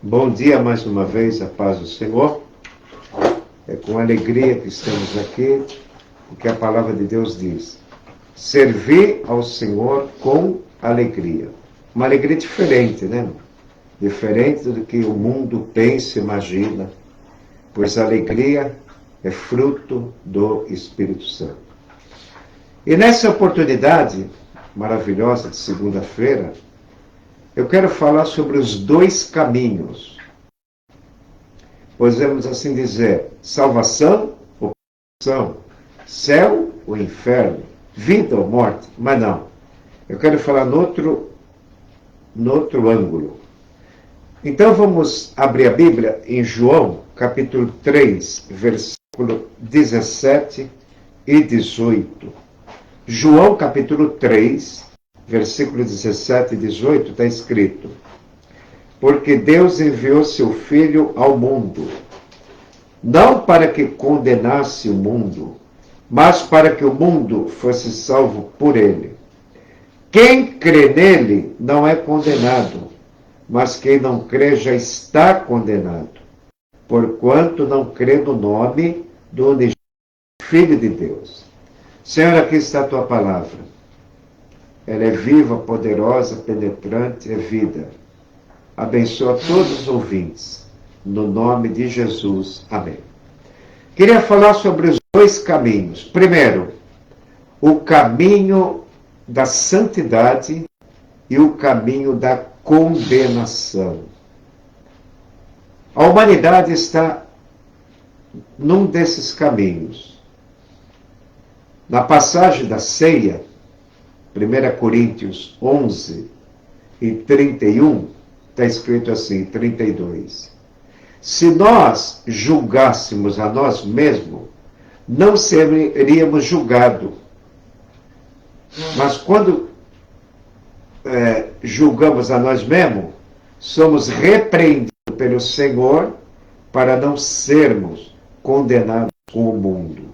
Bom dia mais uma vez, a paz do Senhor. É com alegria que estamos aqui, porque a palavra de Deus diz: servir ao Senhor com alegria. Uma alegria diferente, né? Diferente do que o mundo pensa e imagina, pois a alegria é fruto do Espírito Santo. E nessa oportunidade maravilhosa de segunda-feira, eu quero falar sobre os dois caminhos. Podemos assim dizer: salvação ou perdição, céu ou inferno, vida ou morte. Mas não, eu quero falar no outro ângulo. Então vamos abrir a Bíblia em João, capítulo 3, versículo 17 e 18. João, capítulo 3, versículo 17 e 18, está escrito: porque Deus enviou seu Filho ao mundo, não para que condenasse o mundo, mas para que o mundo fosse salvo por ele. Quem crê nele não é condenado, mas quem não crê já está condenado, porquanto não crê no nome do unigênito Filho de Deus. Senhor, aqui está a tua palavra. Ela é viva, poderosa, penetrante, é vida. Abençoa todos os ouvintes, no nome de Jesus. Amém. Queria falar sobre os dois caminhos. Primeiro, o caminho da santidade e o caminho da condenação. A humanidade está num desses caminhos. Na passagem da ceia, 1 Coríntios 11 e 31, está escrito assim, 32. Se nós julgássemos a nós mesmos, não seríamos julgados. Mas quando julgamos a nós mesmos, somos repreendidos pelo Senhor para não sermos condenados com o mundo.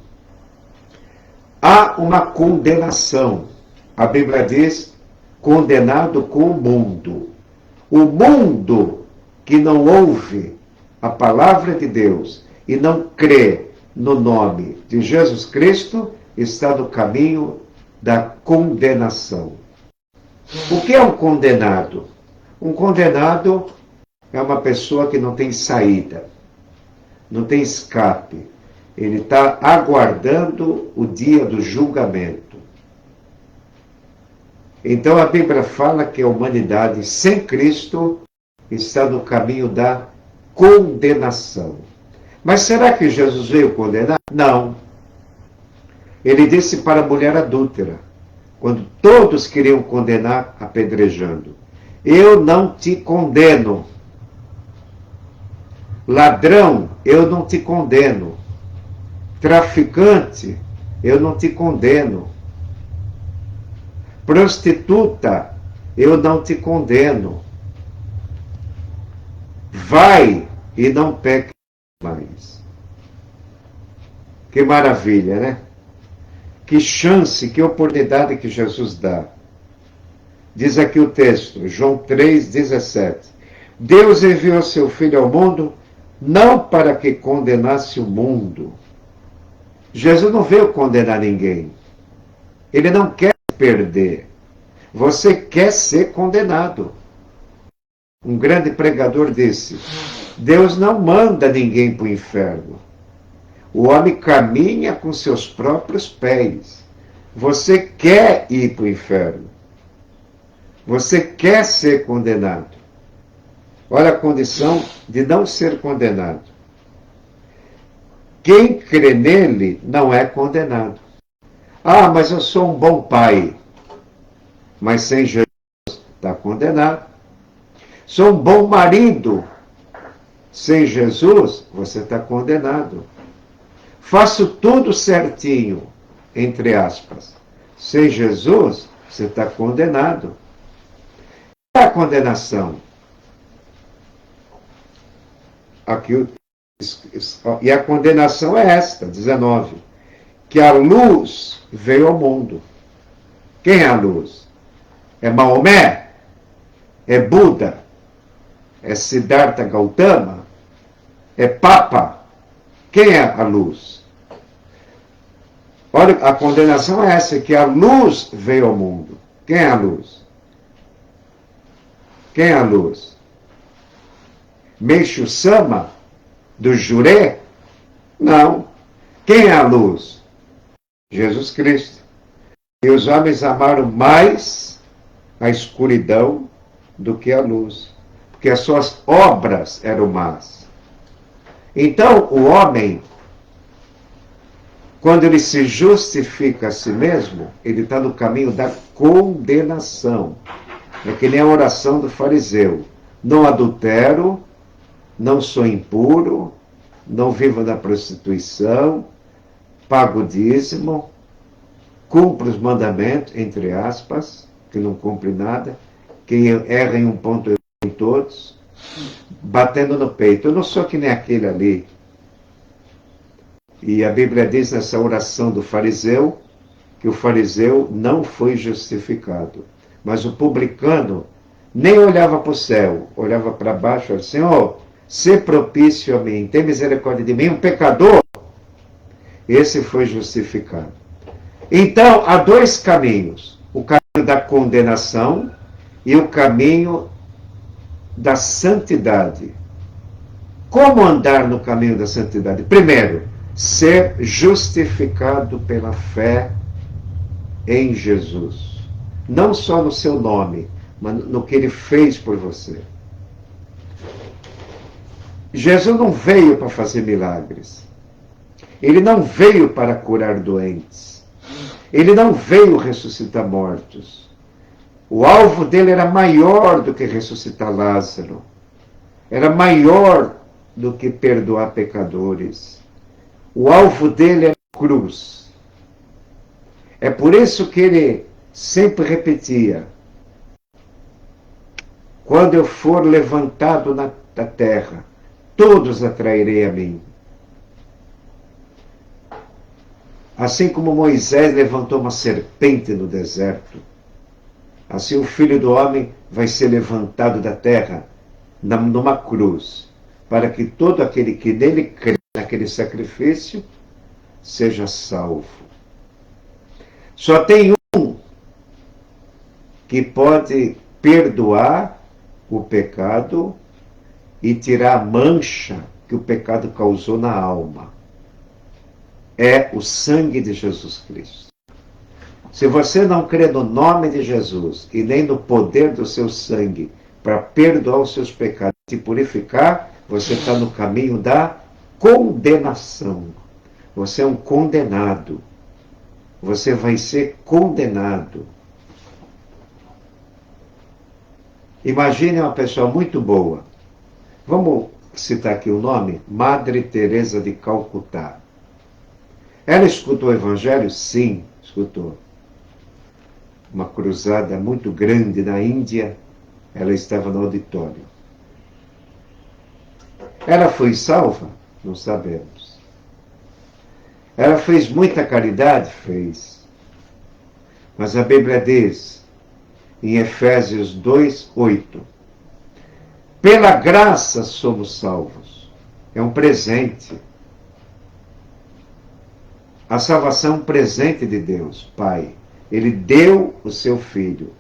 Há uma condenação. A Bíblia diz: condenado com o mundo. O mundo que não ouve a palavra de Deus e não crê no nome de Jesus Cristo está no caminho da condenação. O que é um condenado? Um condenado é uma pessoa que não tem saída, não tem escape. Ele está aguardando o dia do julgamento. Então a Bíblia fala que a humanidade sem Cristo está no caminho da condenação. Mas será que Jesus veio condenar? Não. Ele disse para a mulher adúltera, quando todos queriam condenar apedrejando: eu não te condeno. Ladrão, eu não te condeno. Traficante, eu não te condeno. Prostituta, eu não te condeno. Vai e não peque mais. Que maravilha, né? Que chance, que oportunidade que Jesus dá. Diz aqui o texto, João 3,17. Deus enviou seu Filho ao mundo não para que condenasse o mundo. Jesus não veio condenar ninguém. Ele não quer perder. Você quer ser condenado. Um grande pregador disse: Deus não manda ninguém para o inferno. O homem caminha com seus próprios pés. Você quer ir para o inferno. Você quer ser condenado. Olha a condição de não ser condenado. Quem crê nele não é condenado. Ah, mas eu sou um bom pai. Mas sem Jesus está condenado. Sou um bom marido. Sem Jesus você está condenado. Faço tudo certinho, entre aspas. Sem Jesus você está condenado. E a condenação? Aqui, e a condenação é esta, 19. Que a luz veio ao mundo. Quem é a luz? É Maomé? É Buda? É Siddhartha Gautama? É Papa? Quem é a luz? Olha, a condenação é essa, que a luz veio ao mundo. Quem é a luz? Quem é a luz? Meishu Sama? Do Juré? Não. Quem é a luz? Jesus Cristo. E os homens amaram mais a escuridão do que a luz, porque as suas obras eram más. Então, o homem, quando ele se justifica a si mesmo, ele está no caminho da condenação. É que nem a oração do fariseu. Não adultero, não sou impuro, não vivo da prostituição, pago o dízimo, cumpro os mandamentos, entre aspas, que não cumpre nada, que erra em um ponto, erra em todos, batendo no peito. Eu não sou que nem aquele ali. E a Bíblia diz nessa oração do fariseu, que o fariseu não foi justificado. Mas o publicano nem olhava para o céu, olhava para baixo e falava, Senhor, sê propício a mim, tem misericórdia de mim, um pecador. Esse foi justificado. Então, há dois caminhos. O caminho da condenação e o caminho da santidade. Como andar no caminho da santidade? Primeiro, ser justificado pela fé em Jesus. Não só no seu nome, mas no que ele fez por você. Jesus não veio para fazer milagres. Ele não veio para curar doentes. Ele não veio ressuscitar mortos. O alvo dele era maior do que ressuscitar Lázaro. Era maior do que perdoar pecadores. O alvo dele era a cruz. É por isso que ele sempre repetia, quando eu for levantado da terra, todos atrairei a mim. Assim como Moisés levantou uma serpente no deserto, assim o Filho do Homem vai ser levantado da terra numa cruz, para que todo aquele que nele crê naquele sacrifício seja salvo. Só tem um que pode perdoar o pecado e tirar a mancha que o pecado causou na alma. É o sangue de Jesus Cristo. Se você não crê no nome de Jesus e nem no poder do seu sangue para perdoar os seus pecados e te purificar, você está no caminho da condenação. Você é um condenado. Você vai ser condenado. Imagine uma pessoa muito boa. Vamos citar aqui o nome? Madre Teresa de Calcutá. Ela escutou o Evangelho? Sim, escutou. Uma cruzada muito grande na Índia, ela estava no auditório. Ela foi salva? Não sabemos. Ela fez muita caridade? Fez. Mas a Bíblia diz, em Efésios 2:8, pela graça somos salvos. É um presente. A salvação é um presente de Deus, Pai. Ele deu o seu Filho.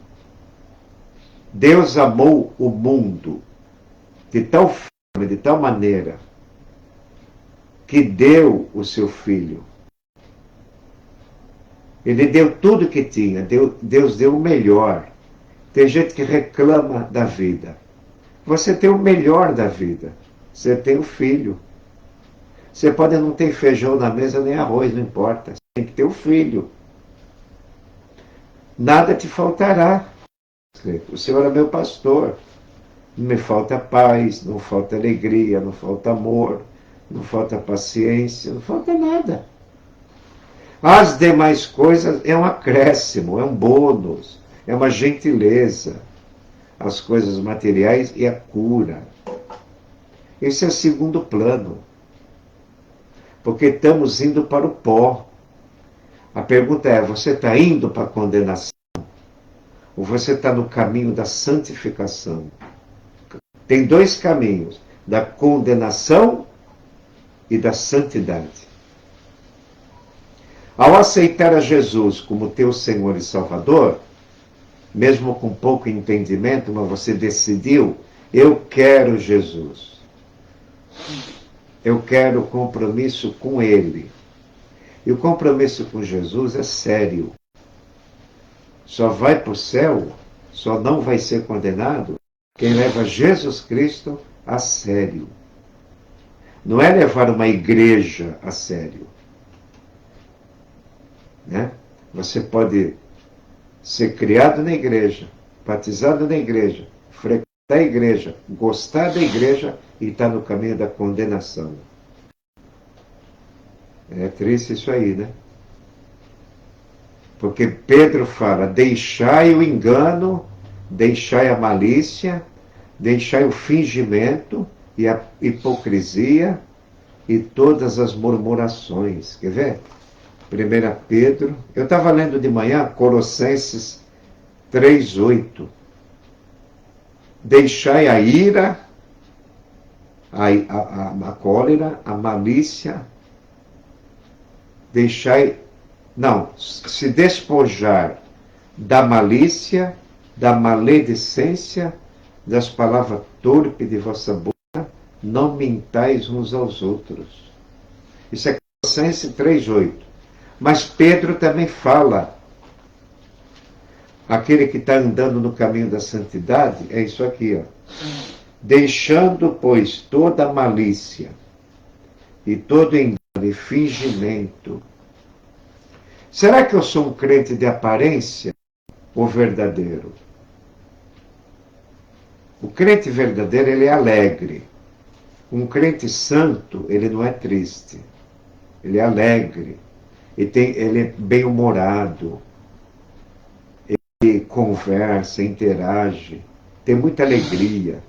Deus amou o mundo de tal forma, de tal maneira, que deu o seu Filho. Ele deu tudo que tinha. Deus deu o melhor. Tem gente que reclama da vida. Você tem o melhor da vida. Você tem o Filho. Você pode não ter feijão na mesa nem arroz, não importa. Você tem que ter o Filho. Nada te faltará. O Senhor é meu pastor. Não me falta paz, não falta alegria, não falta amor, não falta paciência, não falta nada. As demais coisas é um acréscimo, é um bônus, é uma gentileza. As coisas materiais e a cura. Esse é o segundo plano. Porque estamos indo para o pó. A pergunta é, você está indo para a condenação? Ou você está no caminho da santificação? Tem dois caminhos, da condenação e da santidade. Ao aceitar a Jesus como teu Senhor e Salvador, mesmo com pouco entendimento, mas você decidiu, eu quero Jesus. Eu quero compromisso com Ele. E o compromisso com Jesus é sério. Só vai para o céu, só não vai ser condenado quem leva Jesus Cristo a sério. Não é levar uma igreja a sério. Né? Você pode ser criado na igreja, batizado na igreja, frequentar a igreja, gostar da igreja e estar no caminho da condenação. É triste isso aí, né? Porque Pedro fala, deixai o engano, deixai a malícia, deixai o fingimento e a hipocrisia e todas as murmurações. Quer ver? 1 Pedro, eu estava lendo de manhã Colossenses 3:8. Deixai a ira, a cólera, a malícia, se despojar da malícia, da maledicência, das palavras torpes de vossa boca, não mintais uns aos outros. Isso é Colossenses 3:8. Mas Pedro também fala, aquele que está andando no caminho da santidade, é isso aqui, ó. Deixando, pois, toda malícia e todo engano e fingimento. Será que eu sou um crente de aparência ou verdadeiro? O crente verdadeiro, ele é alegre. Um crente santo, ele não é triste. Ele é alegre. Ele é bem-humorado. Ele conversa, interage. Tem muita alegria.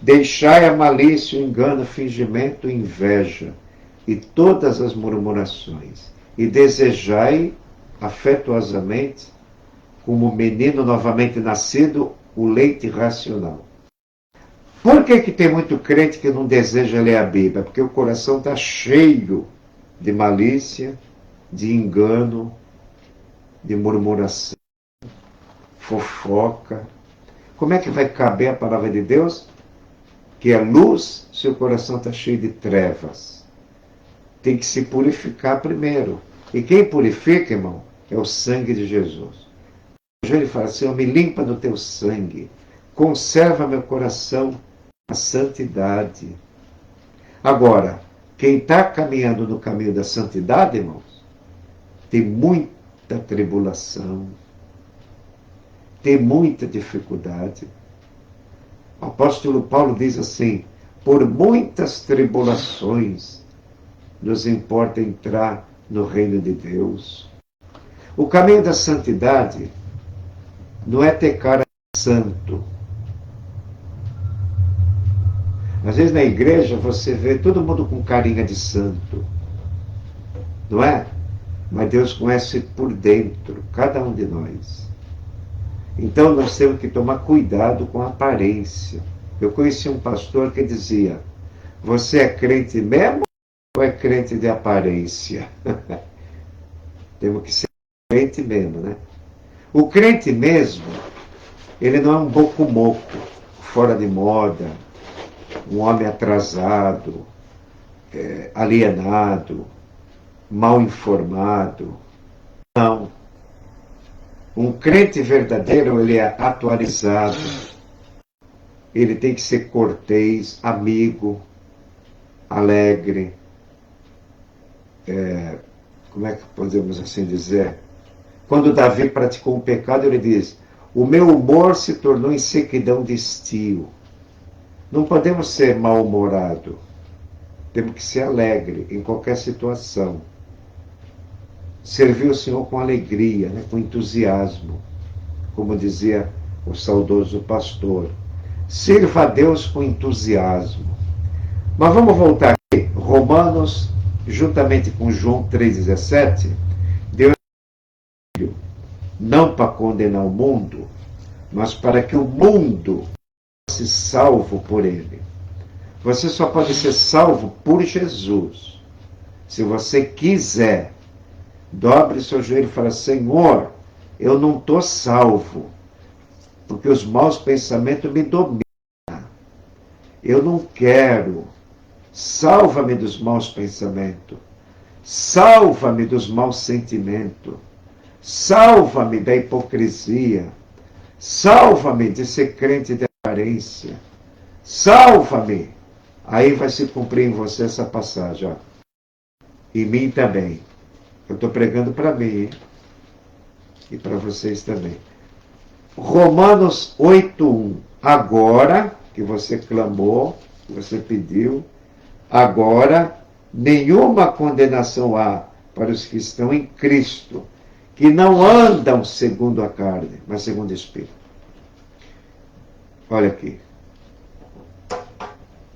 Deixai a malícia, o engano, o fingimento, a inveja e todas as murmurações. E desejai afetuosamente, como menino novamente nascido, o leite racional. Por que tem muito crente que não deseja ler a Bíblia? Porque o coração está cheio de malícia, de engano, de murmuração, fofoca. Como é que vai caber a palavra de Deus? Que é luz, se o coração está cheio de trevas. Tem que se purificar primeiro. E quem purifica, irmão, é o sangue de Jesus. Ele fala, Senhor, me limpa no teu sangue. Conserva meu coração na santidade. Agora, quem está caminhando no caminho da santidade, irmãos, tem muita tribulação, tem muita dificuldade. O apóstolo Paulo diz assim, por muitas tribulações nos importa entrar no reino de Deus. O caminho da santidade não é ter cara de santo. Às vezes na igreja você vê todo mundo com carinha de santo. Não é? Mas Deus conhece por dentro, cada um de nós. Então nós temos que tomar cuidado com a aparência. Eu conheci um pastor que dizia, você é crente mesmo ou é crente de aparência? Temos que ser crente mesmo, né? O crente mesmo, ele não é um boco-moco, fora de moda, um homem atrasado, alienado, mal informado. Não. Um crente verdadeiro, ele é atualizado. Ele tem que ser cortês, amigo, alegre. Como é que podemos assim dizer? Quando Davi praticou um pecado, ele diz, o meu humor se tornou em sequidão de estio. Não podemos ser mal-humorado. Temos que ser alegre em qualquer situação. Servir o Senhor com alegria, né? Com entusiasmo. Como dizia o saudoso pastor. Sirva a Deus com entusiasmo. Mas vamos voltar aqui. Romanos, juntamente com João 3,17, Deus não para condenar o mundo, mas para que o mundo ser salvo por Ele. Você só pode ser salvo por Jesus. Se você quiser, dobre seu joelho e fala: Senhor, eu não estou salvo, porque os maus pensamentos me dominam. Eu não quero. Salva-me dos maus pensamentos. Salva-me dos maus sentimentos. Salva-me da hipocrisia. Salva-me de ser crente de aparência. Salva-me. Aí vai se cumprir em você essa passagem. Ó. Em mim também. Eu estou pregando para mim. Hein? E para vocês também. Romanos 8:1. Agora que você clamou, que você pediu, agora nenhuma condenação há para os que estão em Cristo, que não andam segundo a carne, mas segundo o Espírito. Olha aqui.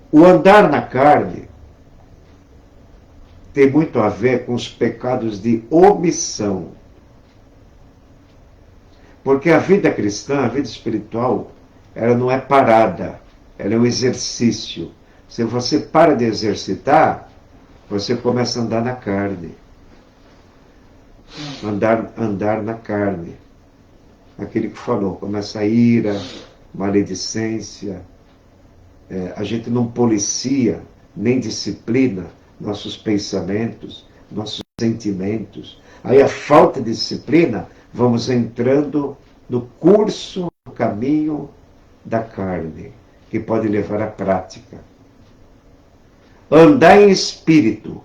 O andar na carne tem muito a ver com os pecados de omissão. Porque a vida cristã, a vida espiritual, ela não é parada, ela é um exercício. Se você para de exercitar, você começa a andar na carne. Andar na carne. Aquele que falou, começa a ira, maledicência. A gente não policia, nem disciplina nossos pensamentos, nossos sentimentos. Aí a falta de disciplina, vamos entrando no curso, no caminho da carne, que pode levar à prática. Andai em espírito,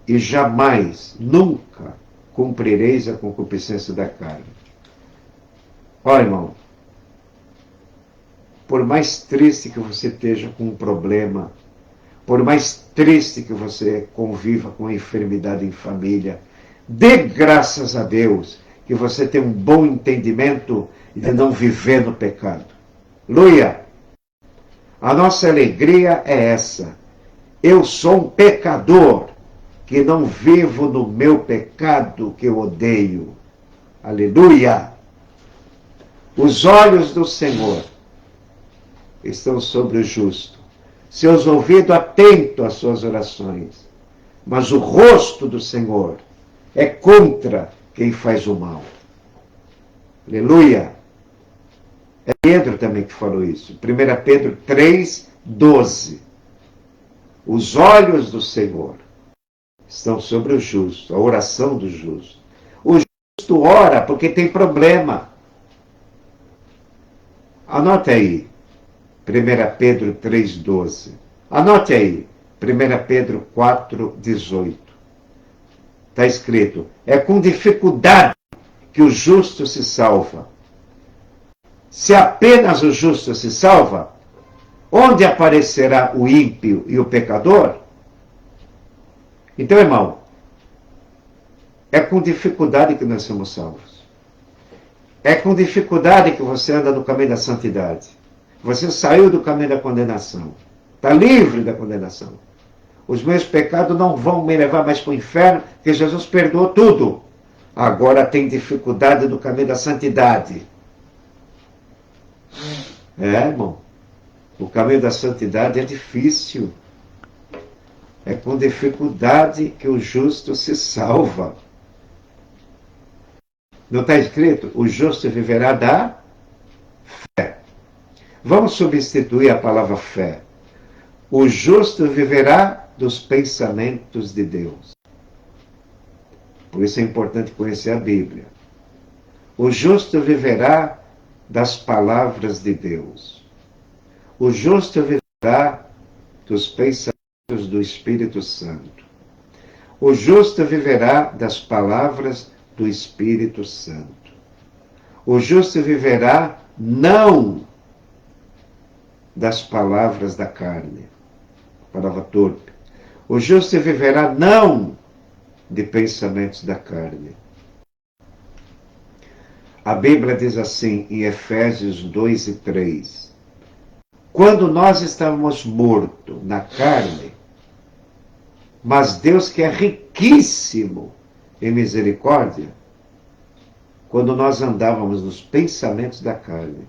e jamais, nunca, cumprireis a concupiscência da carne. Olha, irmão, por mais triste que você esteja com um problema, por mais triste que você conviva com a enfermidade em família, dê graças a Deus que você tem um bom entendimento de não viver no pecado. Aleluia! A nossa alegria é essa. Eu sou um pecador que não vivo no meu pecado que eu odeio. Aleluia! Os olhos do Senhor estão sobre o justo. Seus ouvidos atentos às suas orações. Mas o rosto do Senhor é contra quem faz o mal. Aleluia! É Pedro também que falou isso. 1 Pedro 3:12. Os olhos do Senhor estão sobre o justo, a oração do justo. O justo ora porque tem problema. Anote aí. 1 Pedro 3:12. Anote aí. 1 Pedro 4:18. Está escrito: é com dificuldade que o justo se salva. Se apenas o justo se salva, onde aparecerá o ímpio e o pecador? Então, irmão, é com dificuldade que nós somos salvos. É com dificuldade que você anda no caminho da santidade. Você saiu do caminho da condenação. Está livre da condenação. Os meus pecados não vão me levar mais para o inferno, porque Jesus perdoou tudo. Agora tem dificuldade no caminho da santidade. Irmão. O caminho da santidade é difícil. É com dificuldade que o justo se salva. Não está escrito? O justo viverá da fé. Vamos substituir a palavra fé. O justo viverá dos pensamentos de Deus. Por isso é importante conhecer a Bíblia. O justo viverá das palavras de Deus. O justo viverá dos pensamentos do Espírito Santo. O justo viverá das palavras do Espírito Santo. O justo viverá não das palavras da carne, palavra torpe. O justo viverá não de pensamentos da carne. A Bíblia diz assim em Efésios 2:3. Quando nós estávamos mortos na carne, mas Deus que é riquíssimo em misericórdia, quando nós andávamos nos pensamentos da carne,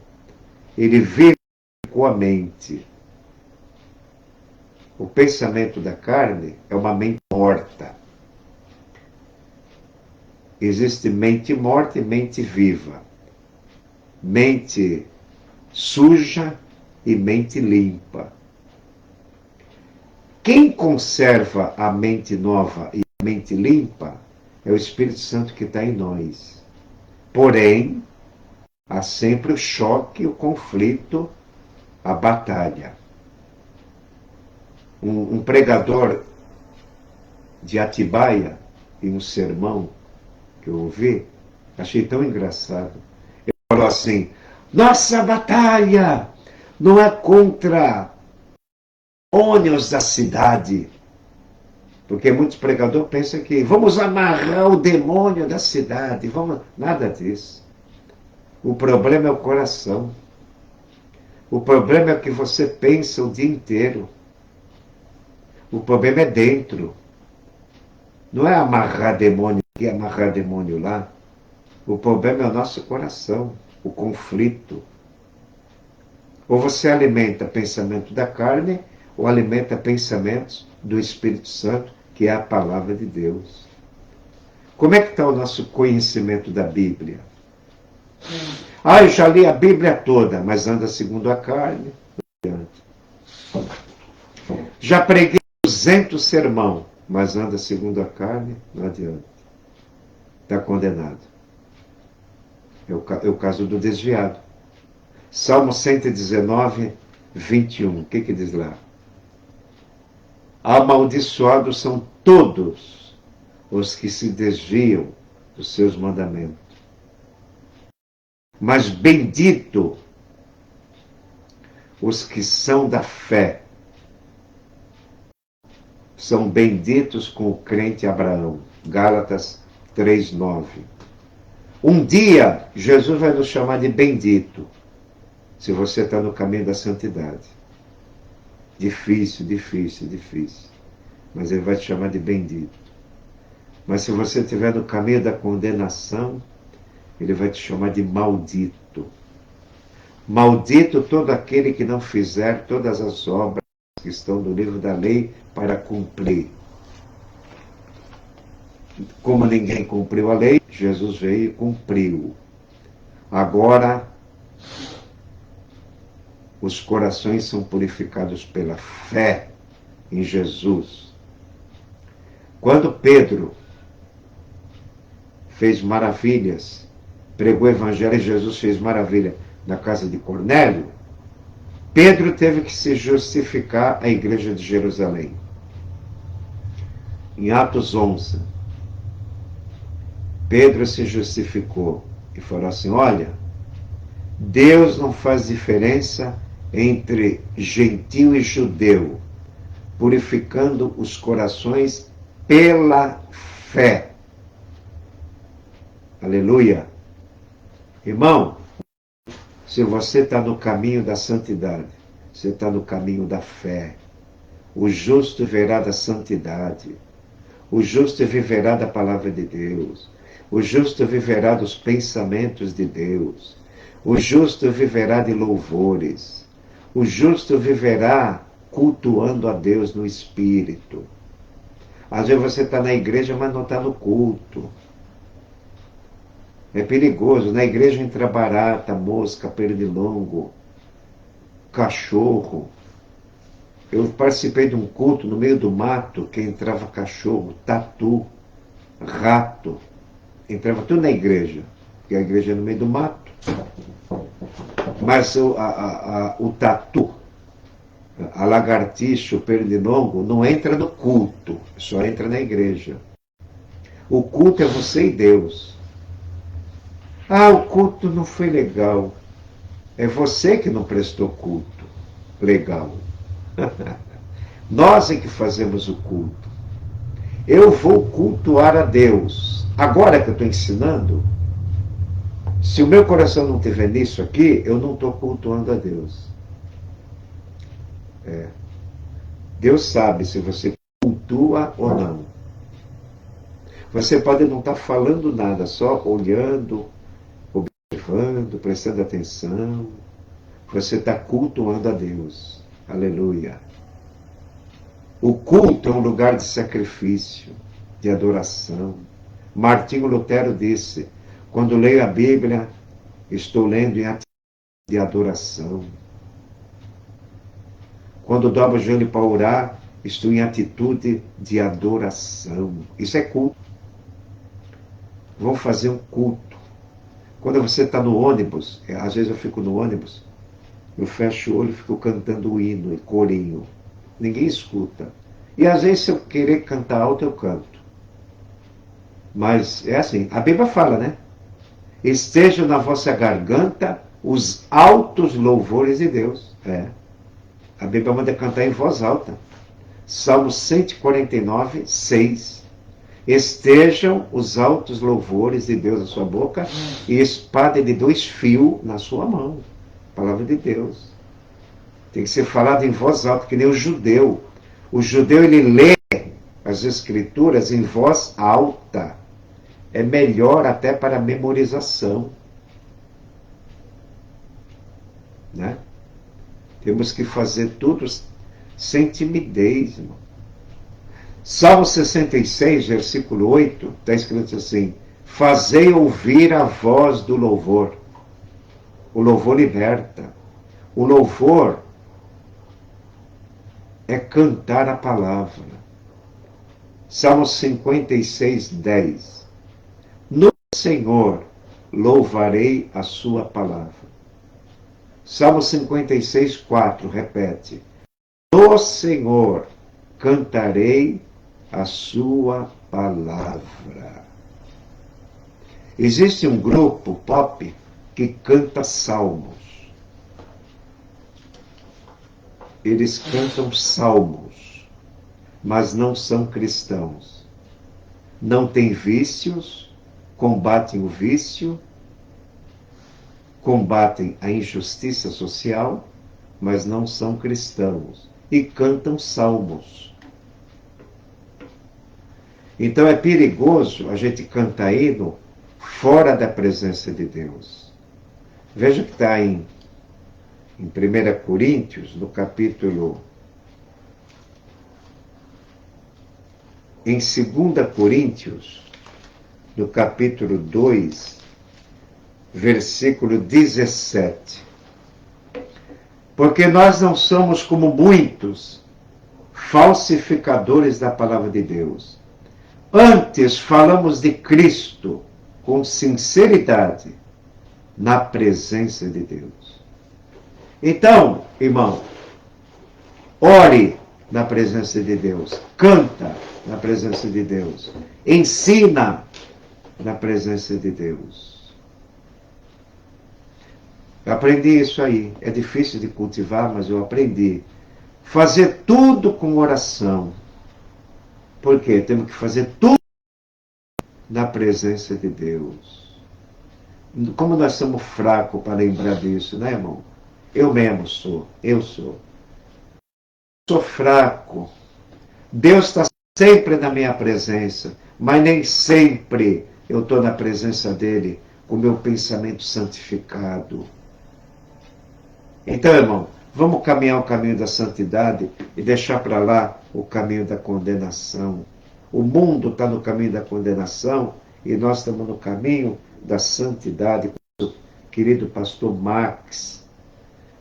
Ele vivificou ou a mente. O pensamento da carne é uma mente morta. Existe mente morta e mente viva. Mente suja e mente limpa. Quem conserva a mente nova e a mente limpa é o Espírito Santo que está em nós. Porém, há sempre o choque, o conflito, a batalha. Um pregador de Atibaia, em um sermão que eu ouvi, achei tão engraçado. Ele falou assim: nossa batalha não é contra ônibus da cidade. Porque muitos pregadores pensam que vamos amarrar o demônio da cidade. Nada disso. O problema é o coração. O problema é o que você pensa o dia inteiro. O problema é dentro. Não é amarrar demônio aqui, amarrar demônio lá. O problema é o nosso coração, o conflito. Ou você alimenta pensamento da carne, ou alimenta pensamentos do Espírito Santo, que é a palavra de Deus. Como é que está o nosso conhecimento da Bíblia? Ah, eu já li a Bíblia toda, mas anda segundo a carne. Não adianta. Já preguei 200 sermão, mas anda segundo a carne, não adianta. Está condenado. É o caso do desviado. Salmo 119, 21. O que diz lá? Amaldiçoados são todos os que se desviam dos seus mandamentos. Mas bendito os que são da fé. São benditos com o crente Abraão. Gálatas 3:9. Um dia, Jesus vai nos chamar de bendito, se você está no caminho da santidade. Difícil, difícil, difícil. Mas ele vai te chamar de bendito. Mas se você estiver no caminho da condenação, ele vai te chamar de maldito. Maldito todo aquele que não fizer todas as obras que estão no livro da lei para cumprir. Como ninguém cumpriu a lei, Jesus veio e cumpriu. Agora, os corações são purificados pela fé em Jesus. Quando Pedro fez maravilhas, pregou o evangelho e Jesus fez maravilha na casa de Cornélio, Pedro teve que se justificar à igreja de Jerusalém. Em Atos 11, Pedro se justificou e falou assim: olha, Deus não faz diferença entre gentil e judeu, purificando os corações pela fé. Aleluia. Irmão, se você está no caminho da santidade, você está no caminho da fé. O justo verá da santidade. O justo viverá da palavra de Deus. O justo viverá dos pensamentos de Deus. O justo viverá de louvores. O justo viverá cultuando a Deus no Espírito. Às vezes você está na igreja, mas não está no culto. É perigoso. Na igreja entra barata, mosca, pernilongo, cachorro. Eu participei de um culto no meio do mato que entrava cachorro, tatu, rato. Entrava tudo na igreja. Porque a igreja é no meio do mato. Mas o tatu, a lagartixa, o pernilongo, não entra no culto. Só entra na igreja. O culto é você e Deus. Ah, o culto não foi legal. É você que não prestou culto legal. Nós é que fazemos o culto. Eu vou cultuar a Deus. Agora que eu estou ensinando, se o meu coração não estiver nisso aqui, eu não estou cultuando a Deus. Deus sabe se você cultua ou não. Você pode não estar falando nada, só olhando, observando, prestando atenção, Você está cultuando a Deus. Aleluia. O culto é um lugar de sacrifício, de adoração. Martinho Lutero disse: quando leio a Bíblia, estou lendo em atitude de adoração. Quando dobro o joelho para orar, estou em atitude de adoração. Isso é culto. Vamos fazer um culto. Quando você está no ônibus, às vezes eu fico no ônibus, eu fecho o olho e fico cantando o hino e corinho. Ninguém escuta. E às vezes, se eu querer cantar alto, eu canto. Mas é assim, a Bíblia fala, né? Estejam na vossa garganta os altos louvores de Deus. A Bíblia manda cantar em voz alta. Salmo 149, 6. Estejam os altos louvores de Deus na sua boca e espada de 2 fios na sua mão. Palavra de Deus. Tem que ser falado em voz alta, que nem o judeu. O judeu, ele lê as escrituras em voz alta. É melhor até para memorização. Né? Temos que fazer tudo sem timidez, irmão. Salmo 66, versículo 8, está escrito assim: fazei ouvir a voz do louvor. O louvor liberta. O louvor é cantar a palavra. Salmo 56, 10. No Senhor louvarei a sua palavra. Salmo 56, 4, repete: no Senhor cantarei a sua palavra. Existe um grupo pop que canta salmos. Eles cantam salmos, mas não são cristãos. Não têm vícios, combatem o vício, combatem a injustiça social, mas não são cristãos. E cantam salmos. Então é perigoso a gente cantar hino fora da presença de Deus. Veja que está em 1 Coríntios, no capítulo... Em 2 Coríntios, no capítulo 2, versículo 17. Porque nós não somos como muitos falsificadores da palavra de Deus. Antes falamos de Cristo com sinceridade na presença de Deus. Então, irmão, ore na presença de Deus, canta na presença de Deus, ensina na presença de Deus. Eu aprendi isso aí. É difícil de cultivar, mas eu aprendi. Fazer tudo com oração. Por quê? Temos que fazer tudo na presença de Deus. Como nós somos fracos para lembrar disso, né, irmão? Eu mesmo sou. Eu sou fraco. Deus está sempre na minha presença, mas nem sempre eu estou na presença dele com o meu pensamento santificado. Então, irmão, vamos caminhar o caminho da santidade e deixar para lá o caminho da condenação. O mundo está no caminho da condenação e nós estamos no caminho da santidade. O querido pastor Max,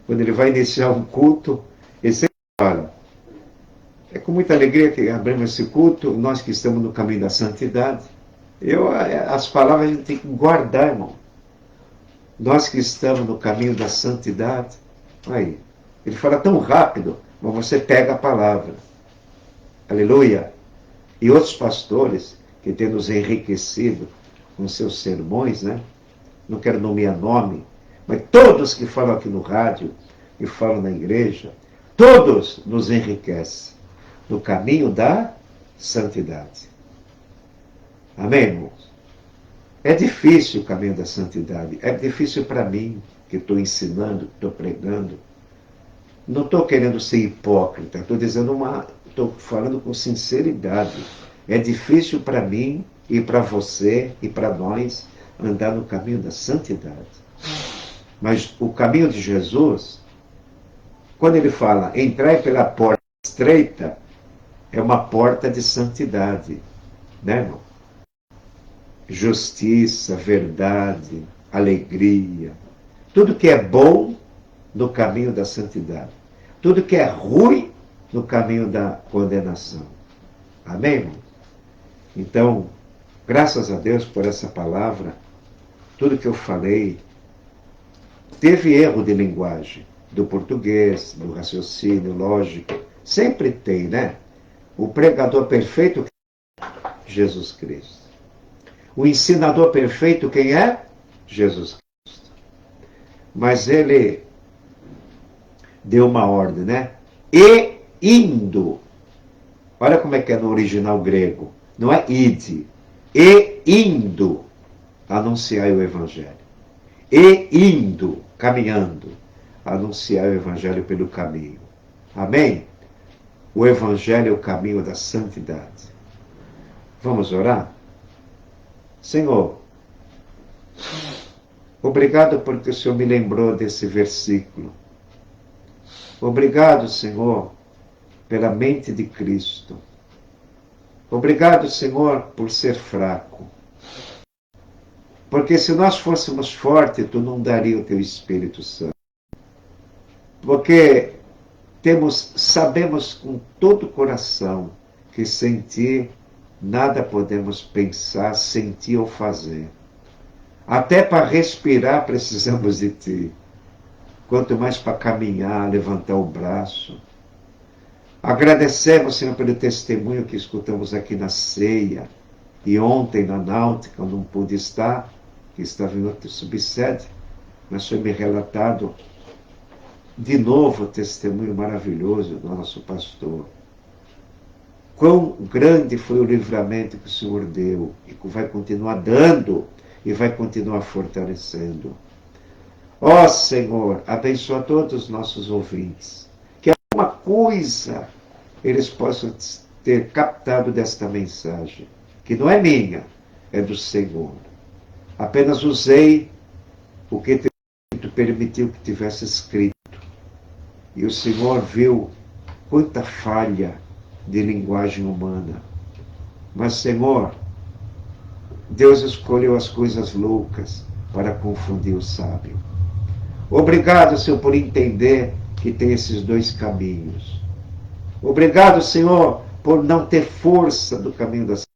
quando ele vai iniciar um culto, ele sempre fala: é com muita alegria que abrimos esse culto, nós que estamos no caminho da santidade. As palavras a gente tem que guardar, irmão. Nós que estamos no caminho da santidade. Aí, ele fala tão rápido, mas você pega a palavra. Aleluia. E outros pastores que têm nos enriquecido com seus sermões, né? Não quero nomear nome, mas todos que falam aqui no rádio e falam na igreja, todos nos enriquecem no caminho da santidade. Amém, irmãos? É difícil o caminho da santidade. É difícil para mim, que estou ensinando, que estou pregando. Não estou querendo ser hipócrita, estou falando com sinceridade. É difícil para mim e para você e para nós andar no caminho da santidade. Mas o caminho de Jesus, quando ele fala, entrai pela porta estreita, é uma porta de santidade, né, irmão? Justiça, verdade, alegria, tudo que é bom no caminho da santidade, tudo que é ruim no caminho da condenação. Amém, irmão? Então, graças a Deus por essa palavra, tudo que eu falei, teve erro de linguagem, do português, do raciocínio, lógico, sempre tem, né? O pregador perfeito, Jesus Cristo. O ensinador perfeito, quem é? Jesus Cristo. Mas ele deu uma ordem, né? E indo. Olha como é que é no original grego. Não é ide. E indo anunciar o evangelho. E indo, caminhando, anunciar o evangelho pelo caminho. Amém? O evangelho é o caminho da santidade. Vamos orar? Senhor, obrigado porque o Senhor me lembrou desse versículo. Obrigado, Senhor, pela mente de Cristo. Obrigado, Senhor, por ser fraco. Porque se nós fôssemos fortes, Tu não daria o Teu Espírito Santo. Porque sabemos com todo o coração que sem Ti nada podemos pensar, sentir ou fazer. Até para respirar precisamos de Ti. Quanto mais para caminhar, levantar o braço. Agradecemos, Senhor, pelo testemunho que escutamos aqui na ceia. E ontem na Náutica, eu não pude estar, que estava em outra subsede, mas foi me relatado de novo o testemunho maravilhoso do nosso pastor. Quão grande foi o livramento que o Senhor deu e que vai continuar dando e vai continuar fortalecendo. Ó Senhor, abençoa todos os nossos ouvintes. Que alguma coisa eles possam ter captado desta mensagem, que não é minha, é do Senhor. Apenas usei o que Tu permitiu que tivesse escrito. E o Senhor viu quanta falha de linguagem humana. Mas, Senhor, Deus escolheu as coisas loucas para confundir o sábio. Obrigado, Senhor, por entender que tem esses dois caminhos. Obrigado, Senhor, por não ter força do caminho da santidade.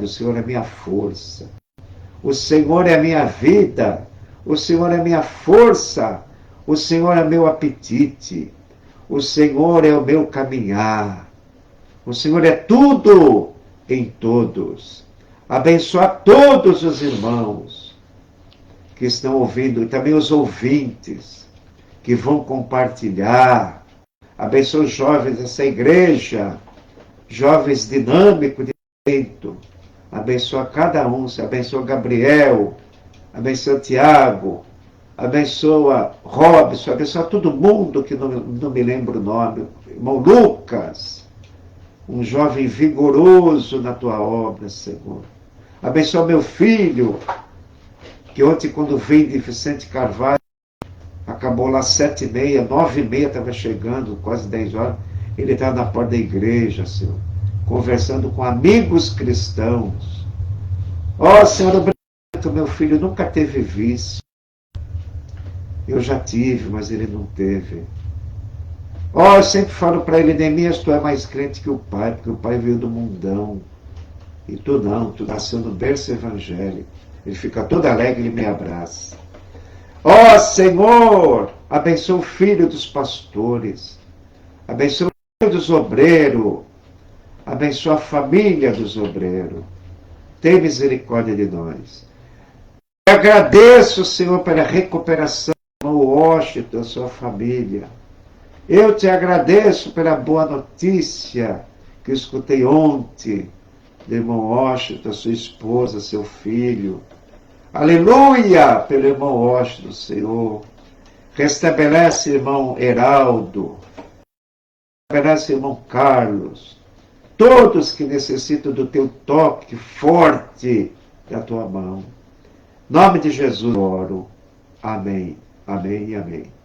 O Senhor é minha força. O Senhor é a minha vida. O Senhor é a minha força. O Senhor é meu apetite. O Senhor é o meu caminhar. O Senhor é tudo em todos. Abençoa todos os irmãos que estão ouvindo e também os ouvintes que vão compartilhar. Abençoa os jovens dessa igreja, jovens dinâmicos de dentro. Abençoa cada um, abençoa Gabriel, abençoa Tiago, abençoa Robson, abençoa todo mundo que não me lembro o nome. Irmão Lucas, um jovem vigoroso na Tua obra, Senhor. Abençoa meu filho, que ontem quando vim de Vicente Carvalho, acabou lá 7h30, 9h30 estava chegando, quase 10 horas, ele estava na porta da igreja, Senhor, conversando com amigos cristãos. Ó, Senhor, obrigado, meu filho nunca teve vício. Eu já tive, mas ele não teve. Ó, eu sempre falo para ele, Neemias, tu é mais crente que o pai, porque o pai veio do mundão. E tu não, tu nasceu no berço evangélico. Ele fica todo alegre e me abraça. Ó, Senhor, abençoa o filho dos pastores. Abençoa o filho dos obreiros. Abençoa a família dos obreiros. Tem misericórdia de nós. Eu agradeço, Senhor, pela recuperação do irmão Washington, da sua família. Eu te agradeço pela boa notícia que eu escutei ontem do irmão Washington, sua esposa, seu filho. Aleluia pelo irmão Washington, Senhor. Restabelece irmão Heraldo. Restabelece irmão Carlos. Todos que necessitam do teu toque forte da tua mão. Em nome de Jesus oro. Amém. Amém e amém.